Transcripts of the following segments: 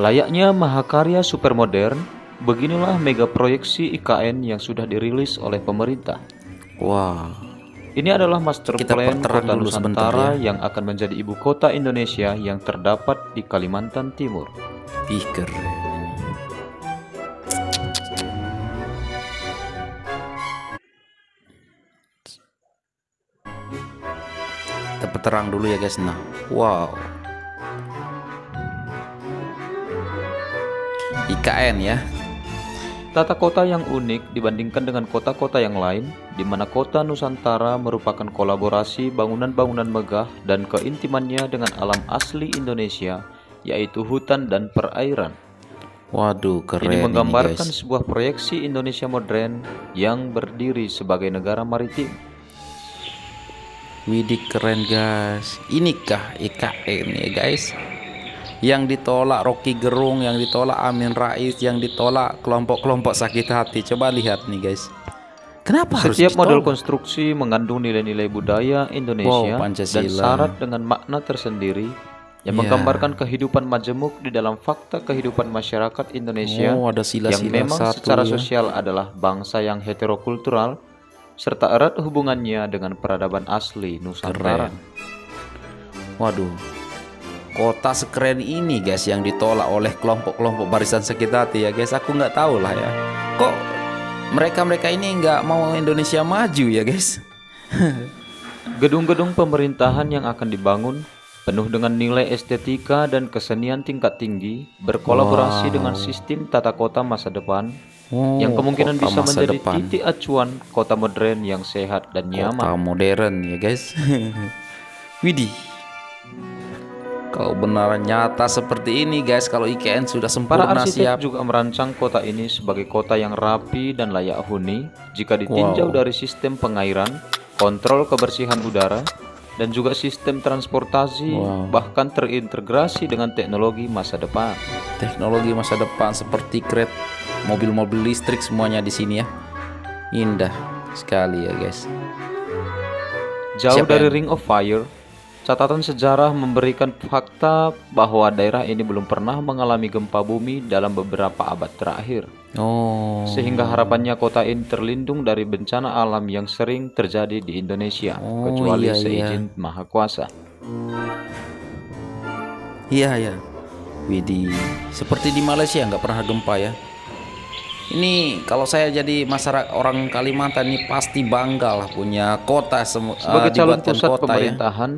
Layaknya mahakarya supermodern, beginilah mega proyeksi IKN yang sudah dirilis oleh pemerintah. Wah, Ini adalah master kita plan perterang kota dulu sebentar Nusantara ya. yang akan menjadi ibu kota Indonesia yang terdapat di Kalimantan Timur. Ih, keren. Kita perterang dulu ya guys. Nah, wow, IKN ya. Tata kota yang unik dibandingkan dengan kota-kota yang lain, di mana kota Nusantara merupakan kolaborasi bangunan-bangunan megah dan keintimannya dengan alam asli Indonesia, yaitu hutan dan perairan. Waduh, keren Ini ini menggambarkan guys. sebuah proyeksi Indonesia modern yang berdiri sebagai negara maritim. Widih, keren guys. Inikah IKN ya guys? Yang ditolak Rocky Gerung, yang ditolak Amin Rais, yang ditolak kelompok-kelompok sakit hati. Coba lihat nih guys. Kenapa harus Setiap model ditolak? konstruksi mengandung nilai-nilai budaya Indonesia Wow, dan Pancasila. syarat dengan makna tersendiri yang Ya. menggambarkan kehidupan majemuk di dalam fakta kehidupan masyarakat Indonesia Oh, ada yang sila-sila memang satu secara ya. sosial adalah bangsa yang heterokultural serta erat hubungannya dengan peradaban asli Nusantara. Keren. Waduh, kota sekeren ini guys yang ditolak oleh kelompok-kelompok barisan sakit hati ya guys. Aku nggak tahu lah ya. Kok mereka-mereka ini nggak mau Indonesia maju ya guys? Gedung-gedung pemerintahan yang akan dibangun penuh dengan nilai estetika dan kesenian tingkat tinggi, berkolaborasi dengan sistem tata kota masa depan yang kemungkinan kota bisa masa menjadi depan. titik acuan kota modern yang sehat dan Kota nyaman. modern ya guys. Widih, kalau beneran nyata seperti ini guys, kalau IKN sudah Para sempurna arsitek siap. juga merancang kota ini sebagai kota yang rapi dan layak huni jika ditinjau Wow. dari sistem pengairan, kontrol kebersihan udara, dan juga sistem transportasi, Wow. bahkan terintegrasi dengan teknologi masa depan. Teknologi masa depan seperti kereta, mobil-mobil listrik semuanya di sini ya. Indah sekali ya guys. Jauh Siapa dari yang- Ring of Fire, catatan sejarah memberikan fakta bahwa daerah ini belum pernah mengalami gempa bumi dalam beberapa abad terakhir. Oh, Sehingga harapannya kota ini terlindung dari bencana alam yang sering terjadi di Indonesia, Oh, kecuali iya, seizin Maha Kuasa. iya ya. Widih, seperti di Malaysia nggak pernah gempa ya. Ini kalau saya jadi masyarakat orang Kalimantan ini pasti bangga lah punya kota Sebagai calon dibuatkan pusat kota ya. pemerintahan,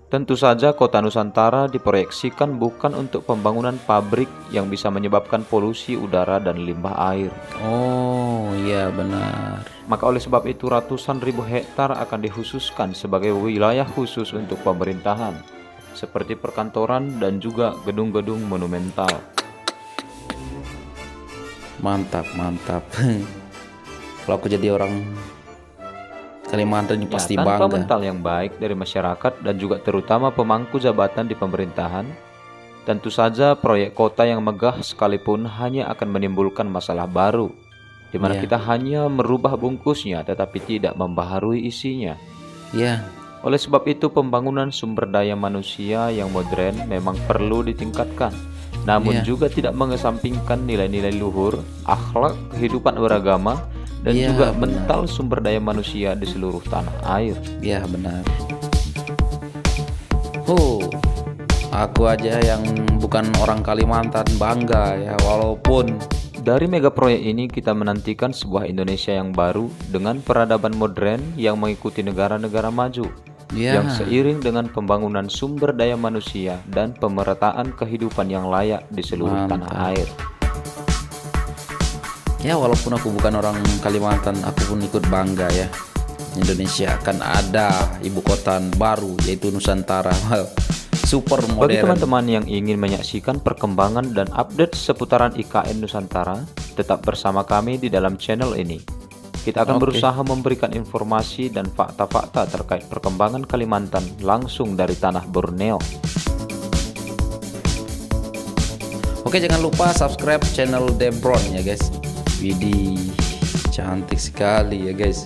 tentu saja kota Nusantara diproyeksikan bukan untuk pembangunan pabrik yang bisa menyebabkan polusi udara dan limbah air. Oh iya benar. Maka oleh sebab itu ratusan ribu hektar akan dikhususkan sebagai wilayah khusus untuk pemerintahan, seperti perkantoran dan juga gedung-gedung monumental. Mantap, mantap. Kalau aku jadi orang Kalimantan ini Ya, pasti tanpa bangga. mental yang baik dari masyarakat dan juga terutama pemangku jabatan di pemerintahan, tentu saja proyek kota yang megah sekalipun hanya akan menimbulkan masalah baru, di mana Ya. kita hanya merubah bungkusnya tetapi tidak membaharui isinya. Ya, Oleh sebab itu pembangunan sumber daya manusia yang modern memang perlu ditingkatkan, namun Iya. juga tidak mengesampingkan nilai-nilai luhur, akhlak, kehidupan beragama, dan Iya, juga benar. mental sumber daya manusia di seluruh tanah air. ya benar. Aku aja yang bukan orang Kalimantan bangga ya, walaupun Dari mega proyek ini kita menantikan sebuah Indonesia yang baru dengan peradaban modern yang mengikuti negara-negara maju, ya, yang seiring dengan pembangunan sumber daya manusia dan pemerataan kehidupan yang layak di seluruh Mantap. tanah air. ya walaupun aku bukan orang Kalimantan, aku pun ikut bangga ya. Indonesia akan ada ibu kota baru yaitu Nusantara. Super Bagi modern. teman-teman yang ingin menyaksikan perkembangan dan update seputaran IKN Nusantara, tetap bersama kami di dalam channel ini. Kita akan Oke. berusaha memberikan informasi dan fakta-fakta terkait perkembangan Kalimantan langsung dari tanah Borneo. Oke, jangan lupa subscribe channel Debron ya guys. Widih, cantik sekali ya guys.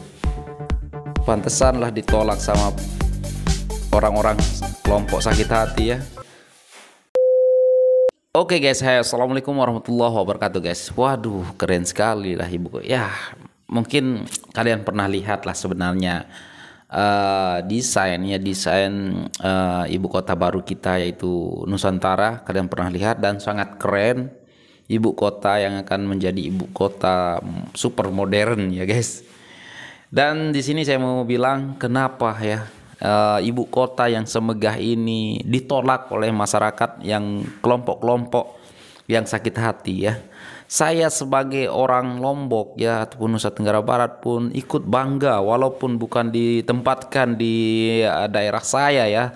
Pantesan lah ditolak sama orang-orang kelompok sakit hati ya. Oke guys, hai, assalamualaikum warahmatullahi wabarakatuh guys. Waduh, keren sekali lah ibu. Ya, mungkin kalian pernah lihat lah sebenarnya desain ibu kota baru kita yaitu Nusantara. Kalian pernah lihat dan sangat keren. Ibu kota yang akan menjadi ibu kota super modern ya guys. Dan di sini saya mau bilang kenapa ya ibu kota yang semegah ini ditolak oleh masyarakat yang kelompok-kelompok yang sakit hati ya. Saya sebagai orang Lombok ya ataupun Nusa Tenggara Barat pun ikut bangga walaupun bukan ditempatkan di daerah saya ya.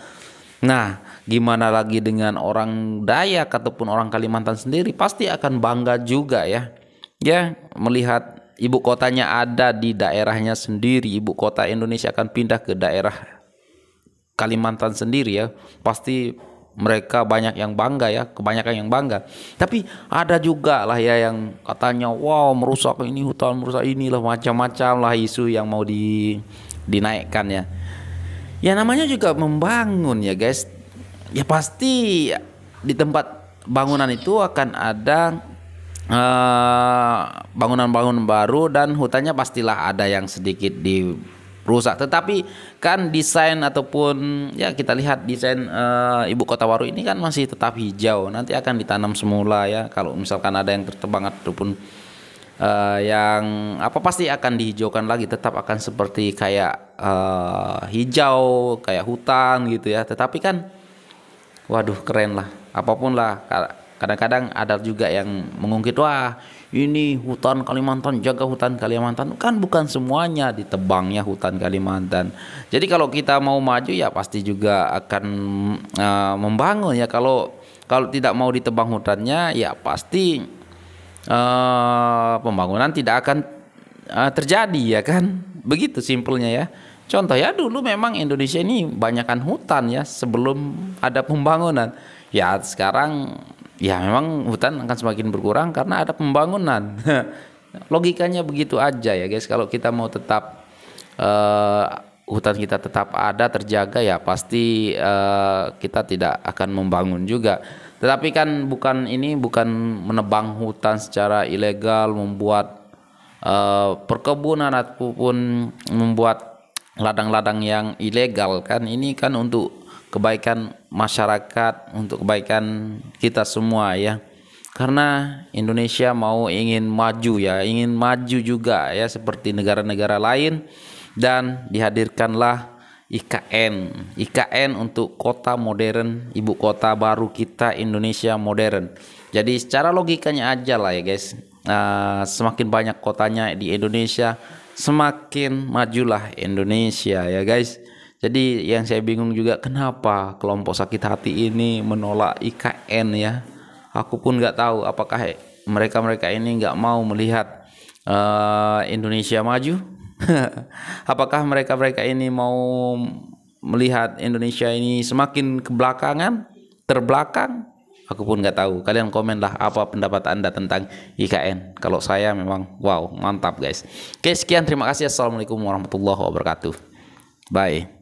Nah, gimana lagi dengan orang Dayak ataupun orang Kalimantan sendiri pasti akan bangga juga ya. Ya, melihat ibu kotanya ada di daerahnya sendiri, ibu kota Indonesia akan pindah ke daerah Kalimantan sendiri ya, pasti mereka banyak yang bangga ya, kebanyakan yang bangga. Tapi ada juga lah ya yang katanya wow merusak ini hutan, merusak inilah macam-macam lah isu yang mau dinaikkan ya. Ya namanya juga membangun ya guys. Ya pasti di tempat bangunan itu akan ada bangunan-bangunan baru dan hutannya pastilah ada yang sedikit dirusak. Tetapi kan desain ataupun ya kita lihat desain ibu kota baru ini kan masih tetap hijau. Nanti akan ditanam semula ya. Kalau misalkan ada yang tertebang ataupun yang apa pasti akan dihijaukan lagi. Tetap akan seperti kayak hijau, kayak hutan gitu ya. Tetapi kan waduh keren lah. Apapun lah. Kadang-kadang ada juga yang mengungkit wah ini hutan Kalimantan, jaga hutan Kalimantan. Kan bukan semuanya ditebang ya hutan Kalimantan. Jadi kalau kita mau maju ya pasti juga akan membangun ya. Kalau tidak mau ditebang hutannya ya pasti pembangunan tidak akan terjadi ya kan. Begitu simpelnya ya. Contoh ya dulu memang Indonesia ini banyakkan hutan ya sebelum ada pembangunan. Ya sekarang ya memang hutan akan semakin berkurang karena ada pembangunan. Logikanya begitu aja ya guys. Kalau kita mau tetap hutan kita tetap ada terjaga ya pasti kita tidak akan membangun juga. Tetapi kan bukan menebang hutan secara ilegal, membuat perkebunan ataupun membuat ladang-ladang yang ilegal kan. Ini kan untuk kebaikan masyarakat, untuk kebaikan kita semua ya. Karena Indonesia ingin maju ya, ingin maju juga ya seperti negara-negara lain dan dihadirkanlah IKN untuk kota modern, ibu kota baru kita Indonesia modern. Jadi secara logikanya aja lah ya guys. Semakin banyak kotanya di Indonesia, semakin majulah Indonesia ya guys. Jadi yang saya bingung juga kenapa kelompok sakit hati ini menolak IKN ya. Aku pun nggak tahu apakah mereka ini nggak mau melihat Indonesia maju. Apakah mereka ini mau melihat Indonesia ini semakin terbelakang. Aku pun nggak tahu. Kalian komen lah apa pendapat Anda tentang IKN. Kalau saya memang wow mantap guys. Oke sekian terima kasih. Assalamualaikum warahmatullahi wabarakatuh. Bye.